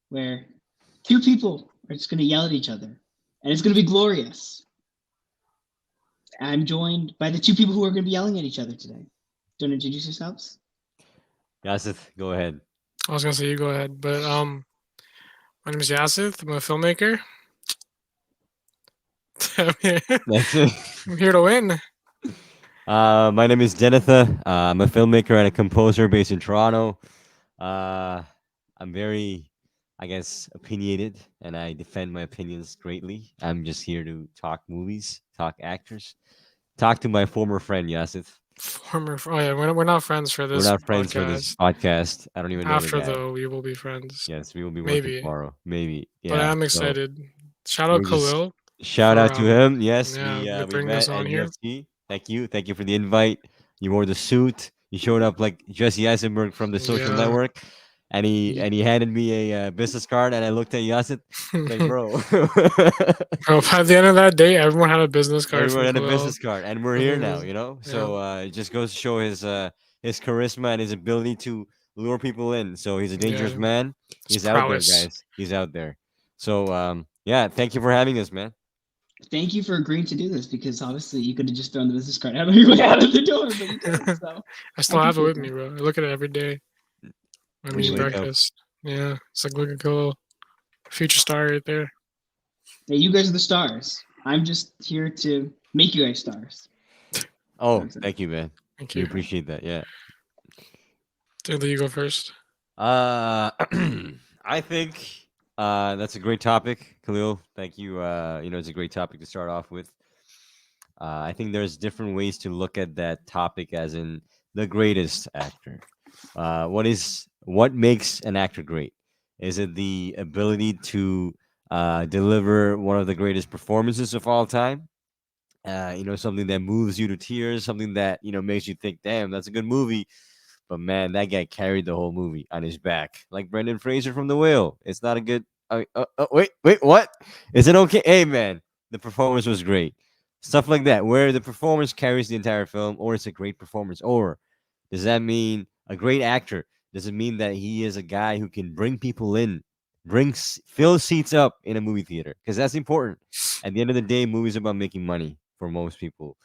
where two people are just going to yell at each other, and it's going to be glorious. I'm joined by the two people who are going to be yelling at each other today. Do you want to introduce yourselves? Yasith, go ahead. I was gonna say you go ahead, but my name is Yasith. I'm a filmmaker. That's it. I'm here to win. My name is Denitha. I'm a filmmaker and a composer based in Toronto. Uh, I'm very, I guess, opinionated, and I defend my opinions greatly. I'm just here to talk movies, talk actors, talk to my former friend Yasith. Oh yeah, we're not friends for We're this not friends for this podcast. podcast. I don't even know the After guy. though, we will be friends. Yes, we will be working Maybe, tomorrow. Maybe. but Yeah. I'm So excited. Shout out we're just Khalil shout for out to him. Yes, yeah, we we bringing us met at on here. UFC. Thank you. Thank you for the invite. You wore the suit. You showed up like Jesse Eisenberg from the Social Yeah. Network, and he handed me a business card, and I looked at Yasit like, bro, Bro, by the end of that day, everyone had a business card everyone from had a Khalil. business card, and we're here Everything now. was You know, yeah, so it just goes to show his charisma and his ability to lure people in. So he's a dangerous yeah. man. It's He's out there, prowess. guys. He's out there. So yeah, thank you for having us, man. Thank you for agreeing to do this because obviously you could have just thrown the business card on your way out of the door, but you didn't. So I I still have it appreciate with me, that. bro. I look at it every day when I'm When you eating Appreciate wake that. up. breakfast. Yeah, it's like looking cool. Future star right there. Hey, you guys are the stars. I'm just here to make you guys stars. So Oh, excited. thank you, man. Thank We you. appreciate that. Yeah. Taylor, you go first. Uh, I think that's a great topic, Khalil. Thank you. It's a great topic to start off with. I think there's different ways to look at that topic, as in the greatest actor. What makes an actor great? Is it the ability to deliver one of the greatest performances of all time? Something that moves you to tears, something that makes you think, "Damn, that's a good movie." But man, that guy carried the whole movie on his back, like Brendan Fraser from The Whale. It's not a good. Wait, what? Is it okay? Hey, man, the performance was great. Stuff like that, where the performance carries the entire film, or it's a great performance, or does that mean a great actor? Does it mean that he is a guy who can bring people in, fill seats up in a movie theater? Because that's important. At the end of the day, movies are about making money for most people,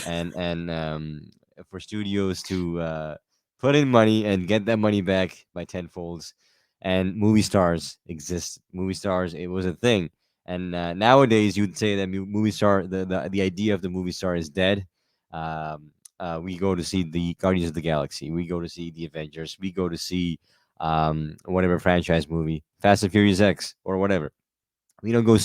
and for studios to put in money and get that money back by tenfolds. And movie stars exist. Movie stars, it was a thing. And nowadays, you'd say that movie star, the idea of the movie star is dead. We go to see the Guardians of the Galaxy. We go to see the Avengers. We go to see whatever franchise movie, Fast and Furious X or whatever. We don't go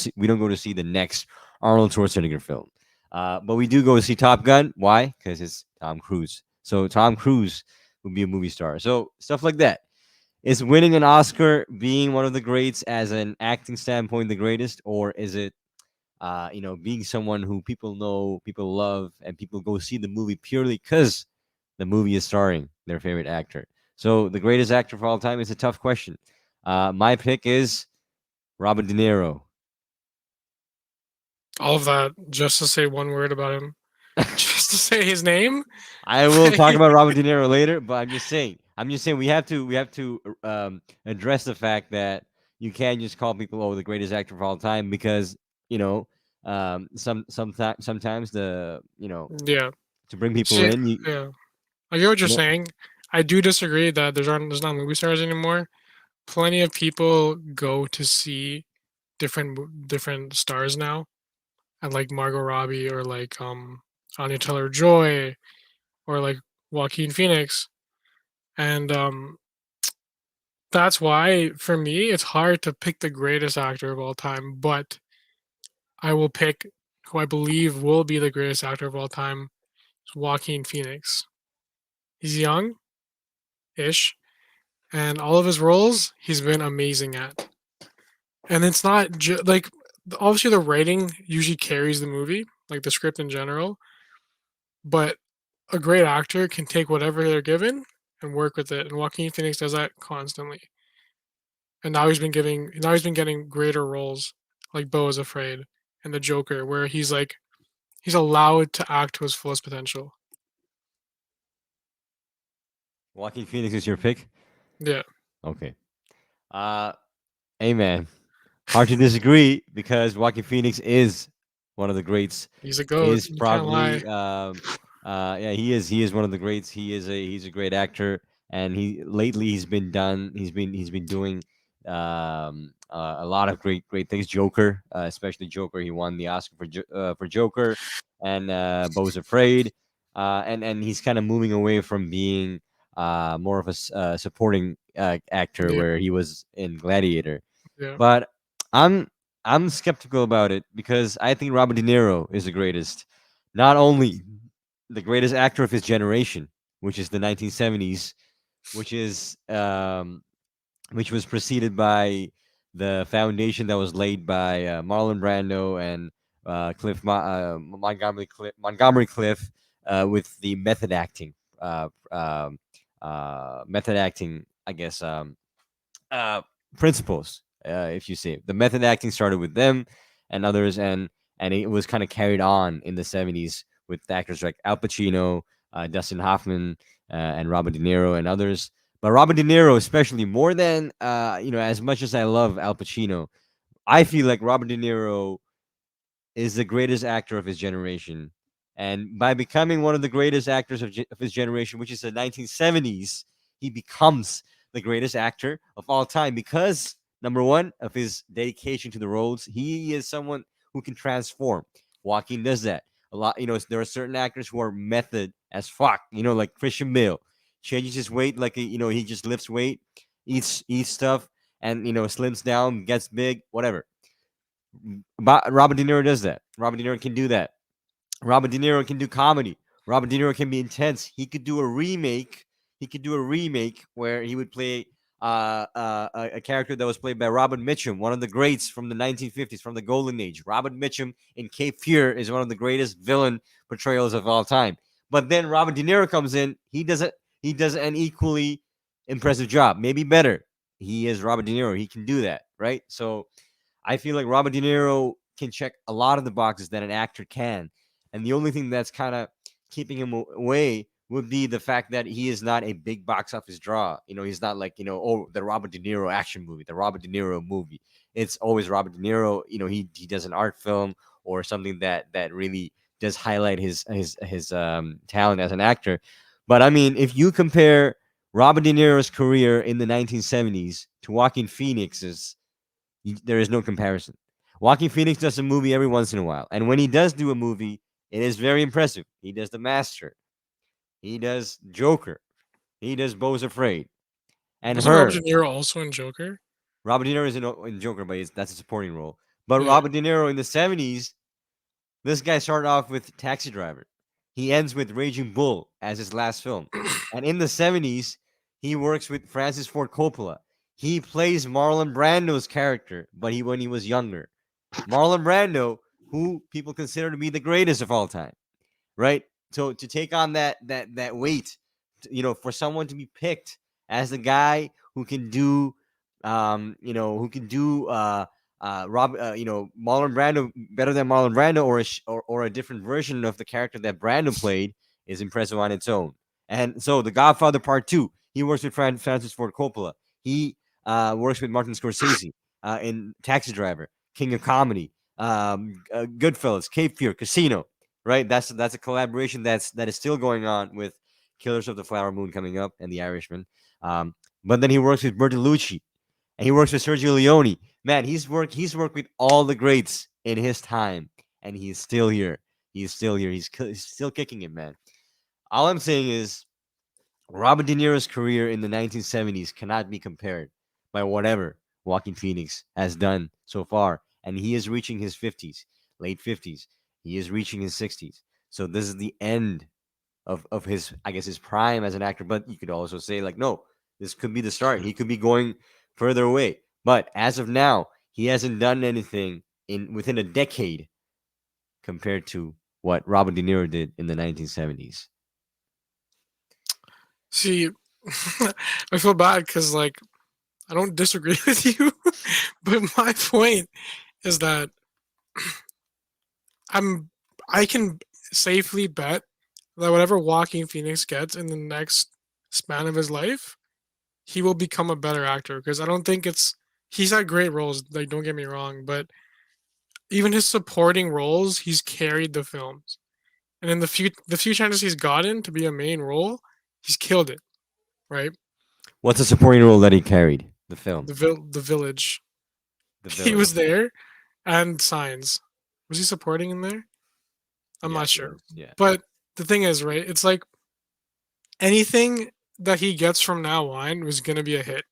to see the next Arnold Schwarzenegger film. But we do go to see Top Gun. Why? Because it's Tom Cruise. So Tom Cruise would be a movie star. So stuff like that. Is winning an Oscar being one of the greats as an acting standpoint the greatest, or is it being someone who people know, people love, and people go see the movie purely because the movie is starring their favorite actor? So the greatest actor of all time is a tough question. My pick is Robert De Niro. All of that just to say one word about him. Just to say his name. I will talk about Robert De Niro later, but I'm just saying. We have to address the fact that you can't just call people the greatest actor of all time because you know sometimes Yeah. to bring people See, in yeah. I get what you're you know saying. I do disagree that there's not movie stars anymore. Plenty of people go to see different stars now, and like Margot Robbie or like Anya Taylor Joy or like Joaquin Phoenix, and that's why for me it's hard to pick the greatest actor of all time. But I will pick who I believe will be the greatest actor of all time, Joaquin Phoenix. He's young ish, and all of his roles he's been amazing at. And it's not like obviously the writing usually carries the movie, like the script in general, but a great actor can take whatever they're given and work with it. And Joaquin Phoenix does that constantly. And now he's been getting greater roles, like Beau is Afraid and the Joker, where he's allowed to act to his fullest potential. Joaquin Phoenix is your pick. Yeah. Okay. Uh Hey, man. Hard to disagree because Joaquin Phoenix is one of the greats. He's a goat. Is You can't lie. probably yeah, he is one of the greats. He's a great actor, and he's been doing a lot of great things. Joker, especially Joker. He won the Oscar for Joker, and Bo's Afraid, and he's kind of moving away from being more of a supporting actor Yeah, where he was in Gladiator. yeah. But I'm I'm skeptical about it because I think Robert De Niro is the greatest, not only the greatest actor of his generation, which is the 1970s, which is which was preceded by the foundation that was laid by Marlon Brando and Montgomery Cliff with the uh, um, method acting, I guess, uh, principles. If you see the method acting started with them and others, and it was kind of carried on in the 70s with actors like Al Pacino, Dustin Hoffman, and Robert De Niro and others. But Robert De Niro, especially more than as much as I love Al Pacino, I feel like Robert De Niro is the greatest actor of his generation. And by becoming one of the greatest actors of his generation, which is the 1970s, he becomes the greatest actor of all time because, number one, of his dedication to the roles. He is someone who can transform. Joaquin does that. A lot, there are certain actors who are method as fuck, like Christian Bale. Changes his weight like he just lifts weight, eats stuff, and slims down, gets big, whatever. Robert De Niro does that. Robert De Niro can do that. Robert De Niro can do comedy. Robert De Niro can be intense. He could do a remake. He could do a remake where he would play a character that was played by Robert Mitchum, one of the greats from the 1950s, from the Golden Age. Robert Mitchum in Cape Fear is one of the greatest villain portrayals of all time. But then Robert De Niro comes in. He does it. He does an equally impressive job, maybe better. He is Robert De Niro. He can do that, right? So I feel like Robert De Niro can check a lot of the boxes that an actor can. And the only thing that's kind of keeping him away would be the fact that he is not a big box office draw. He's not like, oh, the Robert De Niro action movie, the Robert De Niro movie. It's always Robert De Niro. He does an art film or something that really does highlight his talent as an actor. But I mean, if you compare Robert De Niro's career in the 1970s to Joaquin Phoenix's, there is no comparison. Joaquin Phoenix does a movie every once in a while, and when he does do a movie, it is very impressive. He does The Master, he does Joker, he does Bo's Afraid, and Wasn't Robert Her. De Niro also in Joker? Robert De Niro is in Joker, but that's a supporting role. But Yeah. Robert De Niro in the 70s, this guy started off with Taxi Driver. He ends with Raging Bull as his last film. And in the 70s, he works with Francis Ford Coppola. He plays Marlon Brando's character, but when he was younger. Marlon Brando, who people consider to be the greatest of all time, right? So to take on that weight, for someone to be picked as the guy who can do, Marlon Brando better than Marlon Brando, or a different version of the character that Brando played, is impressive on its own. And so, The Godfather Part Two, he works with Francis Ford Coppola. He works with Martin Scorsese in Taxi Driver, King of Comedy, Goodfellas, Cape Fear, Casino. Right, that's a collaboration that is still going on with Killers of the Flower Moon coming up and The Irishman. But then he works with Bertolucci, and he works with Sergio Leone. Man, he's worked with all the greats in his time, and he's still here. He's still here. He's still kicking it, man. All I'm saying is Robert De Niro's career in the 1970s cannot be compared by whatever Joaquin Phoenix has done so far, and he is reaching his 50s, late 50s. He is reaching his 60s. So this is the end of his, I guess, his prime as an actor. But you could also say, like, no, this could be the start. He could be going further away. But as of now, he hasn't done anything within a decade compared to what Robert De Niro did in the 1970s. See, I feel bad because I don't disagree with you, but my point is that I can safely bet that whatever Joaquin Phoenix gets in the next span of his life, he will become a better actor because I don't think it's he's had great roles. Like, don't get me wrong, but even his supporting roles, he's carried the films. And in the few chances he's gotten to be a main role, he's killed it. Right? What's a supporting role that he carried? The film, The Village. The He was Village. there, and Signs. Was he supporting in there? I'm Yeah, not he sure. was, yeah, But the thing is, right? It's like anything that he gets from now on was gonna be a hit.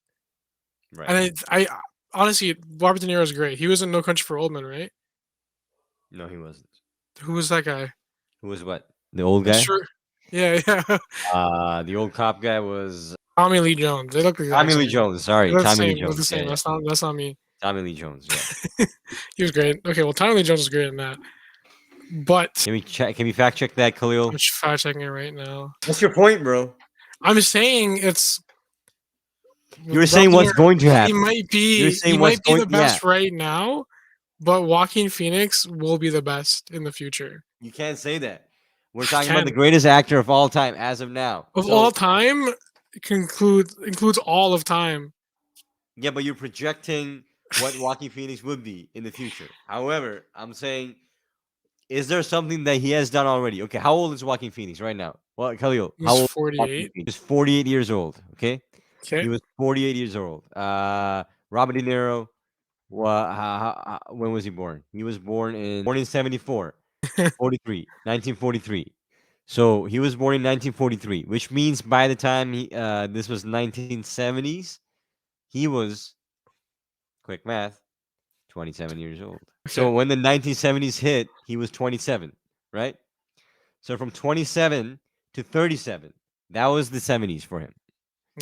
right. And I honestly, Robert De Niro is great. He was in No Country for Old Men, right? No, he wasn't. Who was that guy? Who was what? The old I'm guy? sure. Yeah, yeah. The old cop guy was Tommy Lee Jones. They look the exact Tommy Lee same. Jones. They Sorry, look the Tommy Lee same. Look the Jones. Yeah, same. yeah. That's not me. Tommy Lee Jones. Yeah. He was great. Okay, well, Tommy Lee Jones is great in that. But Can we check? Can we fact check that, Khalil? I'm fact checking it right now. What's your point, bro? I'm saying it's. You're saying what's going to He happen. might You're be. saying He what's might be going. the best right now, but Joaquin Phoenix will be the best in the future. You can't say that. We're talking about the Can. greatest actor of all time as of now. Of So- all time, includes all of time. Yeah, but you're projecting what Joaquin Phoenix would be in the future. However, I'm saying, is there something that he has done already? Okay, how old is Joaquin Phoenix right now? Well, Khalil, how He's old? is Joaquin 48. Phoenix? He's 48 years old. Okay, Okay. he was 48 years old. Robert De Niro. When was he born? He was born in 74, 43, 1943. So he was born in 1943, which means by the time this was 1970s, he was, quick math, 27 years old. So Okay. when the 1970s hit, he was 27, right? So from 27 to 37, that was the 70s for him,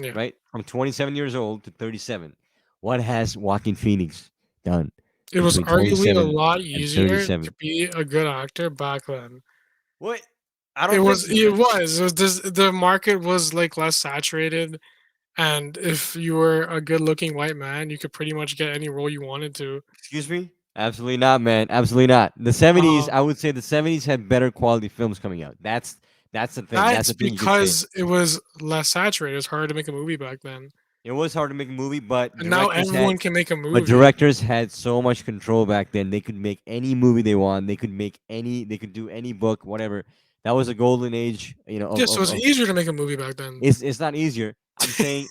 Yeah. right? From 27 years old to 37. What has Joaquin Phoenix done It was between arguably a 27 lot and easier 37? to be a good actor back then. What? I don't It think was. so, It man. was. It was just, the market was like less saturated, and if you were a good-looking white man, you could pretty much get any role you wanted to. Excuse me? Absolutely not, man. Absolutely not. The 70s, Uh, I would say the 70s had better quality films coming out. That's the thing. That's that's the thing you could say. because it was less saturated. It's hard to make a movie back then, It was hard to make a movie, but and now everyone can make a movie. directors had so much control back then. They could make any movie they want. They could make any. They could do any book, whatever. That was a golden age, Yeah, so it's easier to make a movie back then. It's not easier.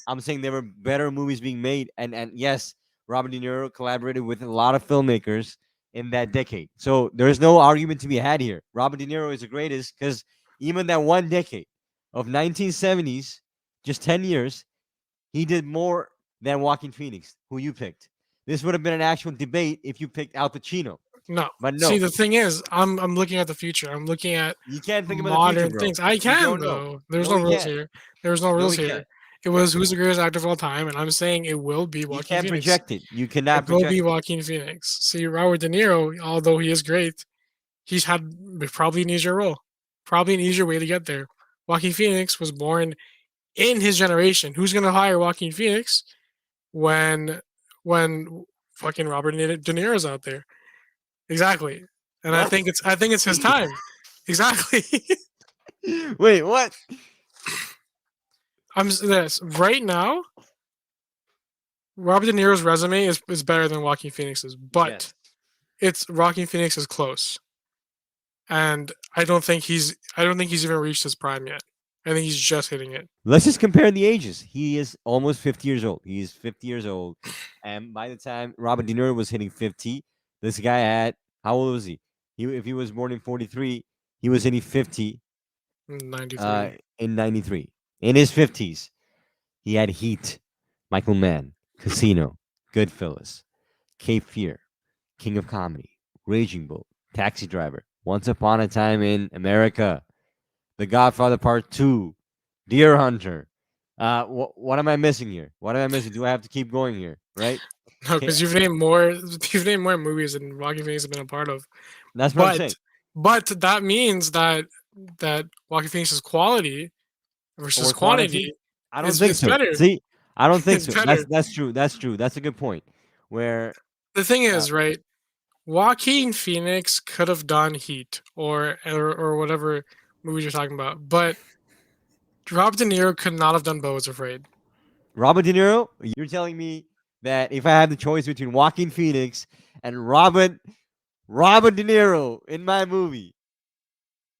I'm saying there were better movies being made, and yes, Robert De Niro collaborated with a lot of filmmakers in that decade. So there's no argument to be had here. Robert De Niro is the greatest because even that one decade of 1970s, just 10 years, he did more than Joaquin Phoenix, who you picked. This would have been an actual debate if you picked Al Pacino, No. but See, no, the thing is, I'm looking at the future. I'm looking at you can't think about the future, modern bro. things. I You can don't know. though. There's No, no we rules can't. here. There's no No, rules we here. can't. It was who's the greatest actor of all time, and I'm saying it will be You Joaquin can't Phoenix. project it. You cannot It will project be it. Joaquin Phoenix. See, Robert De Niro, although he is great, he's had probably an easier role, probably an easier way to get there. Joaquin Phoenix was born in his generation. Who's gonna hire Joaquin Phoenix when when fucking Robert De Niro's out there? Exactly. And What? I think it's his time. Exactly. Wait, what? This right now. Robert De Niro's resume is better than Joaquin Phoenix's, but Yes. it's Joaquin Phoenix is close, and I don't think he's even reached his prime yet. I think he's just hitting it. Let's just compare the ages. He is almost 50 years old. He is 50 years old. And by the time Robert De Niro was hitting 50, this guy had, how old was he? If he was born in 43, he was hitting 50 93. in 93. In his 50s, he had Heat, Michael Mann, Casino, Goodfellas, Cape Fear, King of Comedy, Raging Bull, Taxi Driver, Once Upon a Time in America, The Godfather Part 2, Deer Hunter. What am I missing here? What am I missing? Do I have to keep going here? Right? No, because you've named more movies than Joaquin Phoenix has been a part of. That's what I'm saying. But that means that Joaquin Phoenix's quality versus Or quantity? quantity I don't is think so. better. See, I don't think It's so. better. That's true. That's true. That's a good point. Where The thing is, right? Joaquin Phoenix could have done Heat or whatever movies you're talking about, but Robert De Niro could not have done Beau is Afraid. Robert De Niro, you're telling me that if I had the choice between Joaquin Phoenix and Robert De Niro in my movie,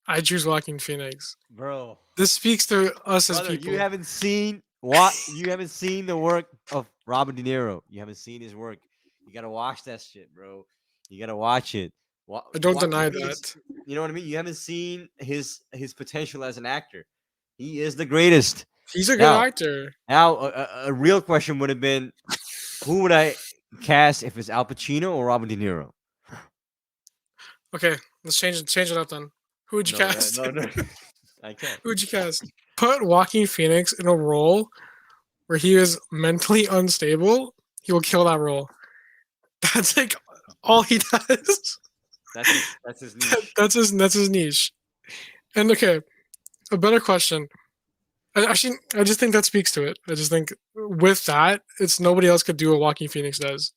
I choose Joaquin Phoenix. bro. This speaks to us as Brother, people. you haven't seen the work of Robert De Niro. You haven't seen his work. You gotta watch that shit, bro. You gotta watch it. I don't Joaquin deny Phoenix, that. you know what I mean? You haven't seen his potential as an actor. He is the greatest. He's a good Now, actor. a real question would have been, who would I cast if it's Al Pacino or Robert De Niro? Okay, let's change it up then. Who would you cast? No. I can't. Who would you cast? Put Joaquin Phoenix in a role where he is mentally unstable. He will kill that role. That's like all he does. That's his niche. That's his niche. And okay, a better question. I just think that speaks to it. I just think with that, it's nobody else could do what Joaquin Phoenix does.